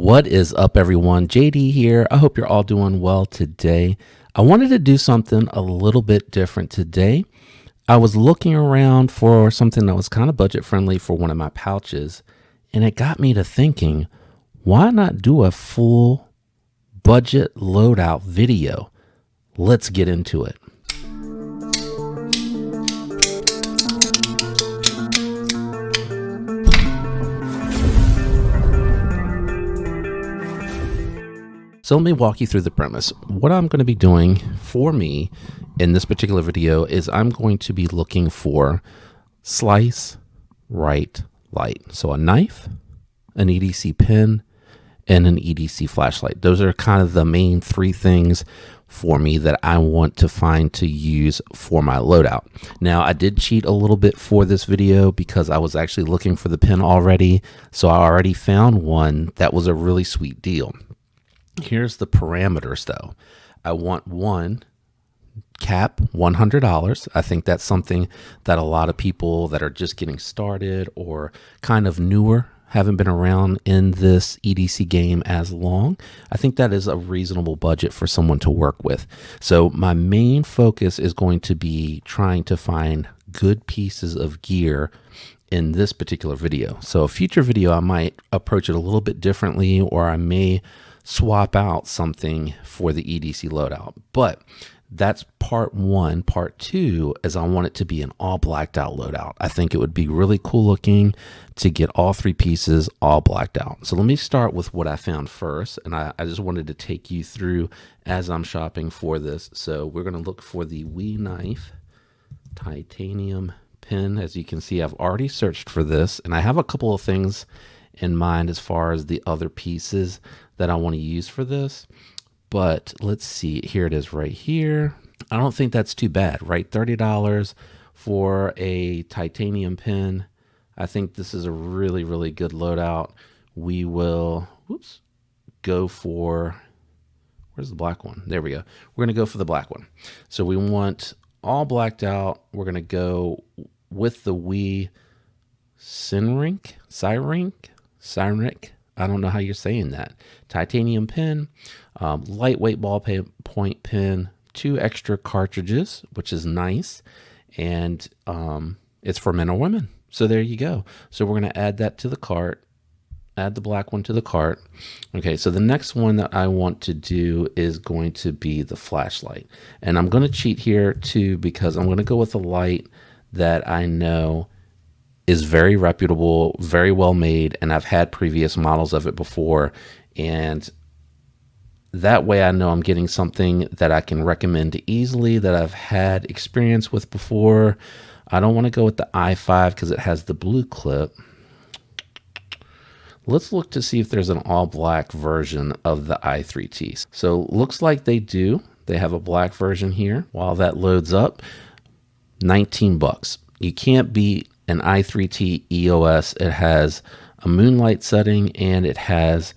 What is up, everyone? JD here. I hope you're all doing well today. I wanted to do something a little bit different today. I was looking around for something that was kind of budget friendly for one of my pouches, and it got me to thinking, why not do a full budget loadout video? Let's get into it. So let me walk you through the premise. What I'm going to be doing for me in this particular video is I'm going to be looking for slice, right, light. So a knife, an EDC pen, and an EDC flashlight. Those are kind of the main three things for me that I want to find to use for my loadout. Now, I did cheat a little bit for this video because I was actually looking for the pen already. So I already found one that was a really sweet deal. Here's the parameters though. I want one cap, $100. I think that's something that a lot of people that are just getting started or kind of newer, haven't been around in this EDC game as long. I think that is a reasonable budget for someone to work with. So my main focus is going to be trying to find good pieces of gear in this particular video. So a future video, I might approach it a little bit differently, or I may swap out something for the EDC loadout. But that's part one. Part two is I want it to be an all blacked out loadout. I think it would be really cool looking to get all three pieces all blacked out. So let me start with what I found first. And I just wanted to take you through as I'm shopping for this. So we're going to look for the Wee Knife titanium pen. As you can see, I've already searched for this, and I have a couple of things in mind as far as the other pieces that I want to use for this. But let's see, here it is right here. I don't think that's too bad, right? $30 for a titanium pen. I think this is a really, really good loadout. We will, go for, where's the black one? There we go. We're going to go for the black one. So we want all blacked out. We're going to go with the Wee Cynric. I don't know how you're saying that. Titanium pen, lightweight ballpoint pen, 2 extra cartridges, which is nice. And it's for men or women. So there you go. So we're going to add that to the cart, add the black one to the cart. Okay, so the next one that I want to do is going to be the flashlight. And I'm going to cheat here too, because I'm going to go with a light that I know is very reputable, very well made, and I've had previous models of it before. And that way I know I'm getting something that I can recommend easily, that I've had experience with before. I don't want to go with the i5 because it has the blue clip. Let's look to see if there's an all black version of the i3T. So looks like they do. They have a black version here. While that loads up, 19 bucks. You can't beat an i3T EOS. It has a moonlight setting, and it has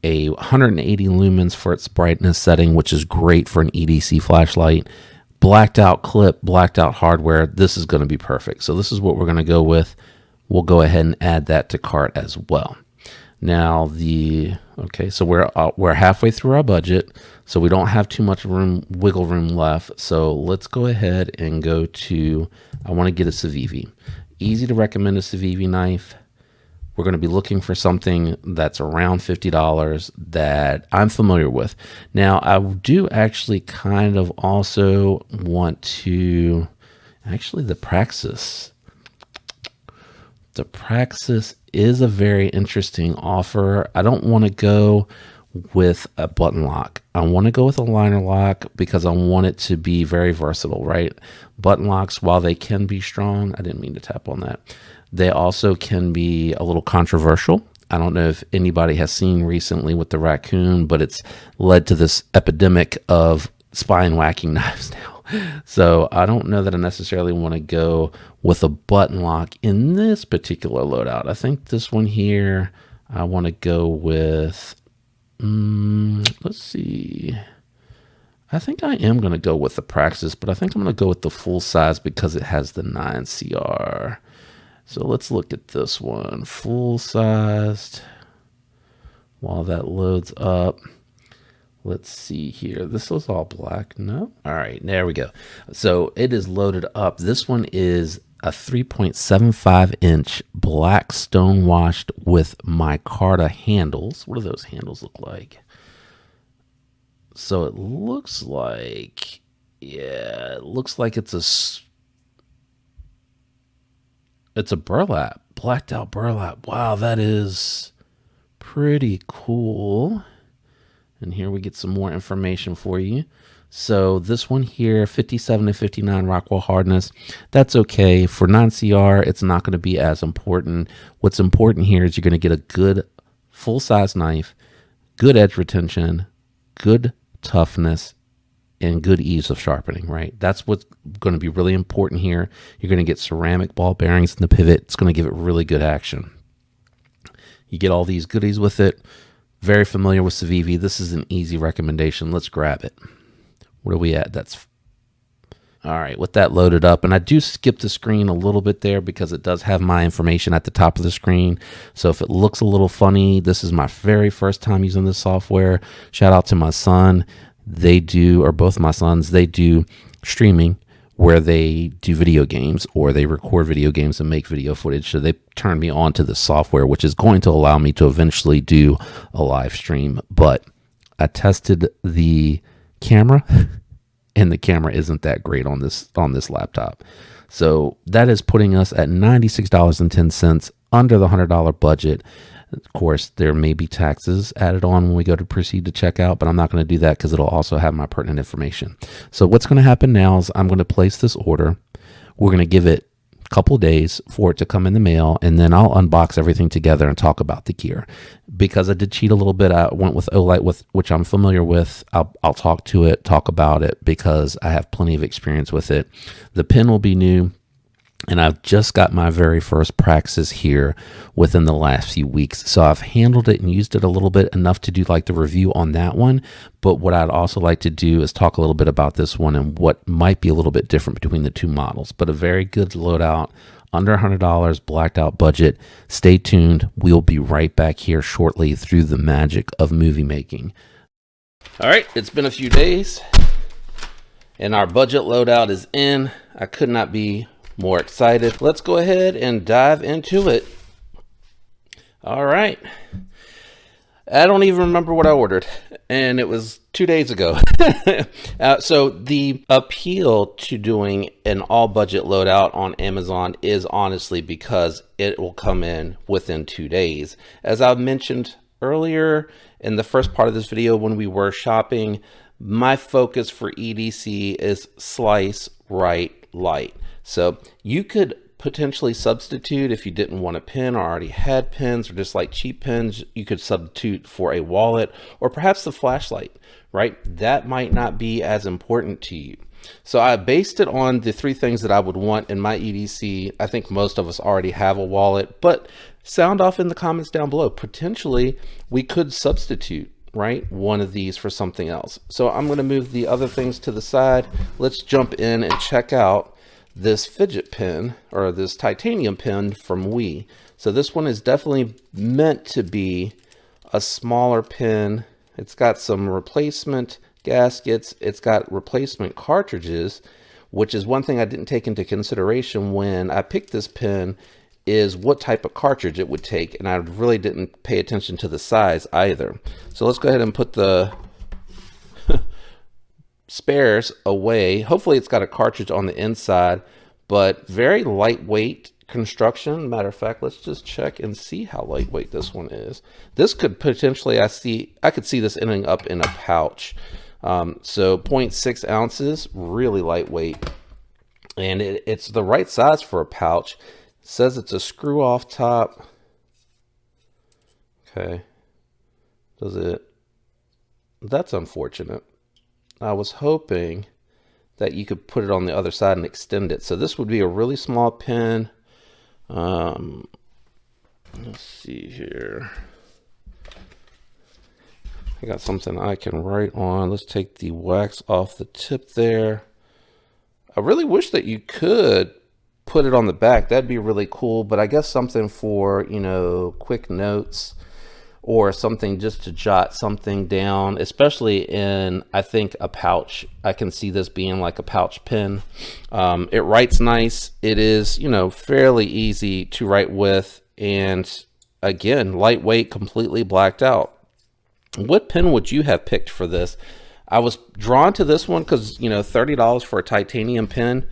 a 180 lumens for its brightness setting, which is great for an EDC flashlight. Blacked out clip, blacked out hardware. This is going to be perfect. So this is what we're going to go with. We'll go ahead and add that to cart as well. Now okay, so we're halfway through our budget, so we don't have too much wiggle room left. So let's go ahead and go to, I want to get a Civivi. Easy to recommend a Civivi knife. We're going to be looking for something that's around $50 that I'm familiar with. Now, I do actually kind of also want to, the Praxis. The Praxis is a very interesting offer. I don't want to go with a button lock. I want to go with a liner lock because I want it to be very versatile, right? Button locks, while they can be strong, I didn't mean to tap on that, they also can be a little controversial. I don't know if anybody has seen recently with the raccoon, but it's led to this epidemic of spine whacking knives now. So I don't know that I necessarily want to go with a button lock in this particular loadout. I think this one here, I want to go with, let's see. I think I am going to go with the Praxis, but I think I'm going to go with the full size because it has the 9CR. So let's look at this one. Full sized while that loads up. Let's see here. This was all black. No. All right, there we go. So it is loaded up. This one is a 3.75 inch black stone washed with micarta handles. What do those handles look like? So it looks like, yeah, it looks like it's a burlap, blacked out burlap. Wow, that is pretty cool. And here we get some more information for you. So this one here, 57 to 59 Rockwell hardness. That's okay. For non-CR, it's not going to be as important. What's important here is you're going to get a good full-size knife, good edge retention, good toughness, and good ease of sharpening, right? That's what's going to be really important here. You're going to get ceramic ball bearings in the pivot. It's going to give it really good action. You get all these goodies with it. Very familiar with Civivi. This is an easy recommendation. Let's grab it. Where are we at? That's all right. With that loaded up, and I do skip the screen a little bit there because it does have my information at the top of the screen. So if it looks a little funny, this is my very first time using this software. Shout out to my son. They do, or both my sons, they do streaming where they do video games or they record video games and make video footage. So they turned me on to this software, which is going to allow me to eventually do a live stream. But I tested the camera and the camera isn't that great on this laptop. So that is putting us at $96.10 under the $100 budget. Of course, there may be taxes added on when we go to proceed to checkout, but I'm not going to do that because it'll also have my pertinent information. So what's going to happen now is I'm going to place this order. We're going to give it a couple days for it to come in the mail, and then I'll unbox everything together and talk about the gear. Because I did cheat a little bit, I went with Olight, which I'm familiar with. I'll talk about it because I have plenty of experience with it. The pin will be new. And I've just got my very first Praxis here within the last few weeks. So I've handled it and used it a little bit, enough to do like the review on that one. But what I'd also like to do is talk a little bit about this one and what might be a little bit different between the two models. But a very good loadout, under $100, blacked out budget. Stay tuned. We'll be right back here shortly through the magic of movie making. All right, it's been a few days and our budget loadout is in. I could not be more excited. Let's go ahead and dive into it. All right. I don't even remember what I ordered, and it was 2 days ago. So the appeal to doing an all budget loadout on Amazon is honestly because it will come in within 2 days. As I mentioned earlier in the first part of this video when we were shopping, my focus for EDC is slice, right, light. So you could potentially substitute if you didn't want a pin or already had pins or just like cheap pins. You could substitute for a wallet or perhaps the flashlight, right? That might not be as important to you. So I based it on the three things that I would want in my EDC. I think most of us already have a wallet, but sound off in the comments down below. Potentially we could substitute, right, one of these for something else. So I'm going to move the other things to the side. Let's jump in and check out this fidget pin, or this titanium pin from Wii. So this one is definitely meant to be a smaller pin. It's got some replacement gaskets. It's got replacement cartridges, which is one thing I didn't take into consideration when I picked this pin, is what type of cartridge it would take. And I really didn't pay attention to the size either. So let's go ahead and put the spares away. Hopefully it's got a cartridge on the inside, but very lightweight construction. Matter of fact, let's just check and see how lightweight this one is. This could potentially, I could see this ending up in a pouch. So 0.6 ounces, really lightweight, and it's the right size for a pouch. It says it's a screw off top. Okay, that's unfortunate. I was hoping that you could put it on the other side and extend it. So this would be a really small pin. Let's see here. I got something I can write on. Let's take the wax off the tip there. I really wish that you could put it on the back. That'd be really cool, but I guess something for, you know, quick notes or something just to jot something down, especially in, I think, a pouch. I can see this being like a pouch pen. It writes nice. It is, you know, fairly easy to write with, and again, lightweight, completely blacked out. What pen would you have picked for this? I was drawn to this one because, you know, $30 for a titanium pen,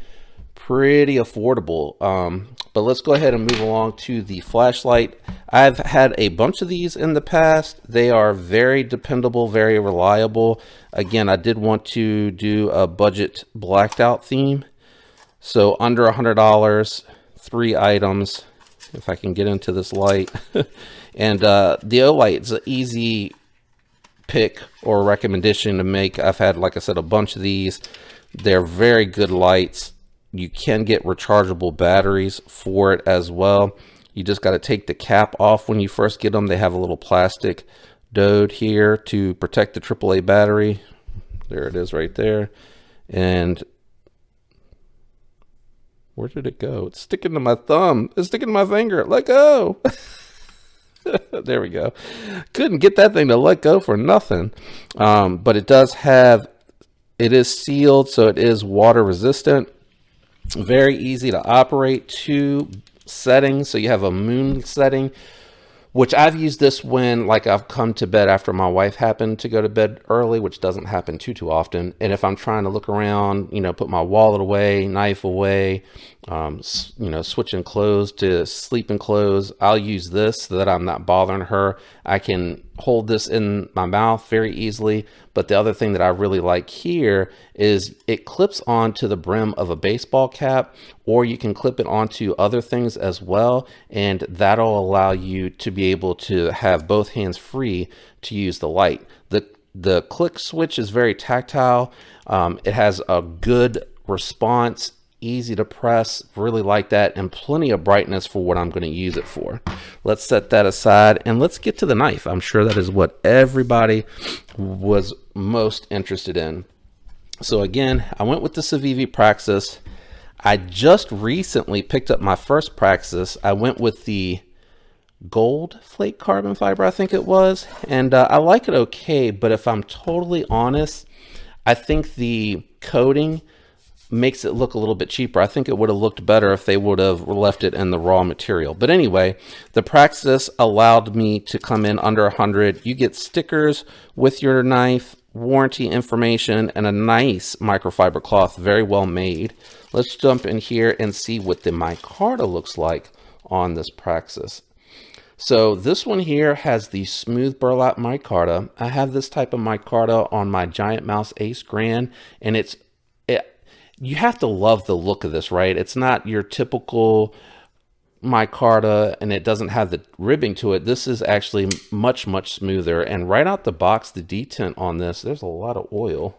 pretty affordable. But let's go ahead and move along to the flashlight. I've had a bunch of these in the past. They are very dependable, very reliable. Again, I did want to do a budget blacked out theme. So under $100, 3 items, if I can get into this light. And the O-Light is an easy pick or recommendation to make. I've had, like I said, a bunch of these. They're very good lights. You can get rechargeable batteries for it as well. You just got to take the cap off when you first get them. They have a little plastic diode here to protect the AAA battery. There it is right there. And where did it go? It's sticking to my thumb. It's sticking to my finger. Let go. There we go. Couldn't get that thing to let go for nothing. But it does have, it is sealed, so it is water resistant. Very easy to operate. 2 settings. So you have a moon setting, which I've used this when, like, I've come to bed after my wife happened to go to bed early, which doesn't happen too often. And if I'm trying to look around, you know, put my wallet away, knife away, you know, switching clothes to sleeping clothes, I'll use this so that I'm not bothering her. I can hold this in my mouth very easily. But the other thing that I really like here is it clips onto the brim of a baseball cap, or you can clip it onto other things as well. And that'll allow you to be able to have both hands free to use the light. The click switch is very tactile. It has a good response, easy to press, really like that, and plenty of brightness for what I'm going to use it for. Let's set that aside and let's get to the knife. I'm sure that is what everybody was most interested in. So again, I went with the Civivi Praxis. I just recently picked up my first Praxis. I went with the gold flake carbon fiber, I think it was, and I like it okay, but if I'm totally honest, I think the coating makes it look a little bit cheaper. I think it would have looked better if they would have left it in the raw material. But anyway, the Praxis allowed me to come in under 100. You get stickers with your knife, warranty information, and a nice microfiber cloth, very well made. Let's jump in here and see what the micarta looks like on this Praxis. So this one here has the smooth burlap micarta. I have this type of micarta on my Giant Mouse Ace Grand, and you have to love the look of this, right? It's not your typical micarta, and it doesn't have the ribbing to it. This is actually much smoother, and right out the box, the detent on this, there's a lot of oil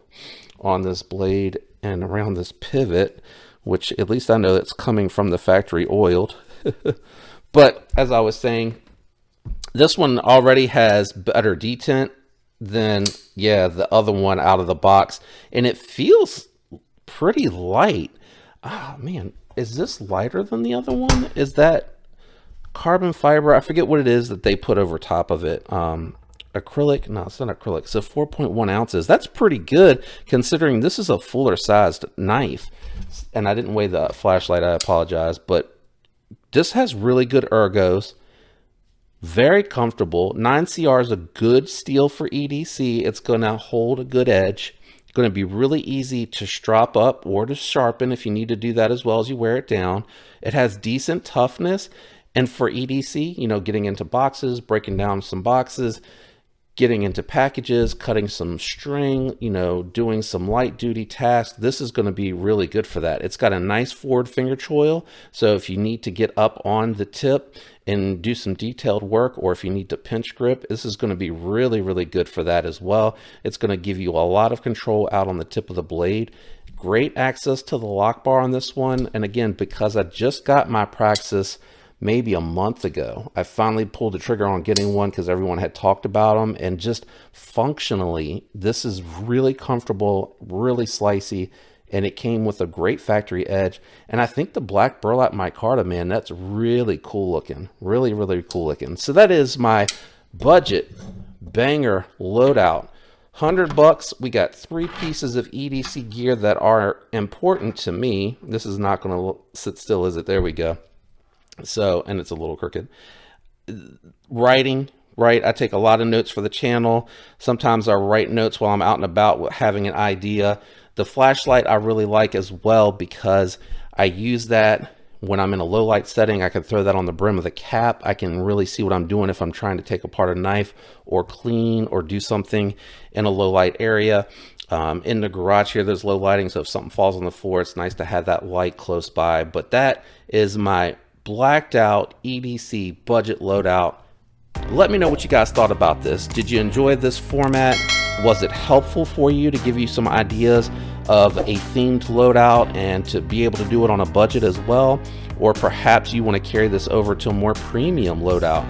on this blade and around this pivot, which at least I know it's coming from the factory oiled. But as I was saying, this one already has better detent than, yeah, the other one out of the box, and it feels pretty light. Oh man, is this lighter than the other one? Is that carbon fiber? I forget what it is that they put over top of it. Acrylic? No, it's not acrylic. So 4.1 ounces. That's pretty good considering this is a fuller sized knife. And I didn't weigh the flashlight, I apologize, but this has really good ergos. Very comfortable. 9CR is a good steel for EDC. It's going to hold a good edge. Going to be really easy to strap up or to sharpen if you need to do that as well as you wear it down. It has decent toughness, and for EDC, you know, getting into boxes, breaking down some boxes, getting into packages, cutting some string, you know, doing some light duty tasks, this is going to be really good for that. It's got a nice forward finger choil, so if you need to get up on the tip and do some detailed work, or if you need to pinch grip, this is going to be really good for that as well. It's going to give you a lot of control out on the tip of the blade. Great access to the lock bar on this one, and again, because I just got my Praxis maybe a month ago, I finally pulled the trigger on getting one because everyone had talked about them, and just functionally, this is really comfortable, really slicey, and it came with a great factory edge. And I think the black burlap micarta, man, that's really cool looking, really cool looking. So that is my Budget, banger loadout. $100, we got 3 pieces of EDC gear that are important to me. This is not going to sit still, is it? There we go. So, and it's a little crooked. Writing, right? I take a lot of notes for the channel. Sometimes I write notes while I'm out and about having an idea. The flashlight I really like as well because I use that when I'm in a low light setting. I can throw that on the brim of the cap. I can really see what I'm doing if I'm trying to take apart a knife or clean or do something in a low light area. In the garage here, there's low lighting, so if something falls on the floor, it's nice to have that light close by. But that is my blacked out EDC budget loadout. Let me know what you guys thought about this. Did you enjoy this format? Was it helpful for you to give you some ideas of a themed loadout and to be able to do it on a budget as well? Or perhaps you want to carry this over to a more premium loadout?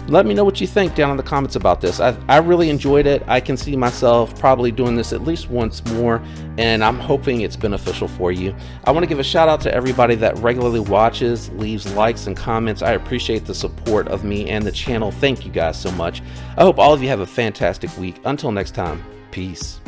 Let me know what you think down in the comments about this. I really enjoyed it. I can see myself probably doing this at least once more, and I'm hoping it's beneficial for you. I want to give a shout out to everybody that regularly watches, leaves likes and comments. I appreciate the support of me and the channel. Thank you guys so much. I hope all of you have a fantastic week. Until next time, peace.